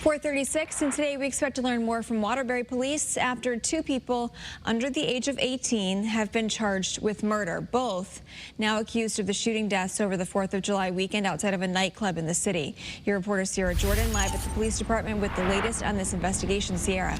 4:36, and today we expect to learn more from Waterbury police after two people under the age of 18 have been charged with murder, both now accused of the shooting deaths over the 4th of July weekend outside of a nightclub in the city. Your reporter Sierra Jordan live at the police department with the latest on this investigation. Sierra.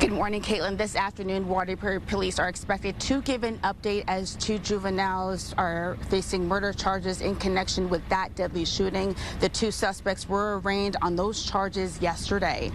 Good morning, Caitlin. This afternoon, Waterbury police are expected to give an update as two juveniles are facing murder charges in connection with that deadly shooting. The two suspects were arraigned on those charges yesterday.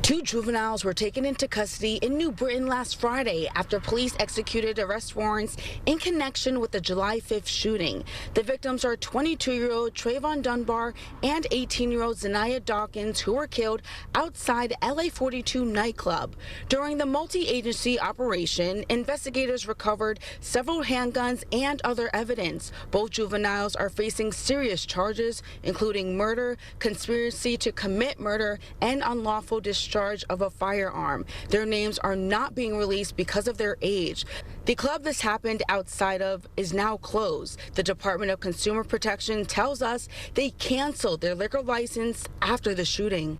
Two juveniles were taken into custody in New Britain last Friday after police executed arrest warrants in connection with the July 5th shooting. The victims are 22-year-old Trayvon Dunbar and 18-year-old Zanaya Dawkins, who were killed outside LA 42 nightclub. During the multi-agency operation, investigators recovered several handguns and other evidence. Both juveniles are facing serious charges, including murder, conspiracy to commit murder, and unlawful discharge of a firearm. Their names are not being released because of their age. The club this happened outside of is now closed. The Department of Consumer Protection tells us they canceled their liquor license after the shooting.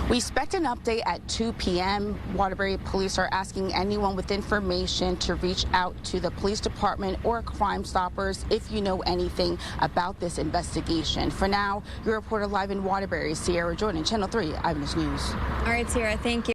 We expect an update at 2 p.m. Waterbury police are asking anyone with information to reach out to the police department or Crime Stoppers if you know anything about this investigation. For now, your reporter live in Waterbury, Sierra Jordan, Channel 3 Eyewitness News. All right, Sierra, thank you.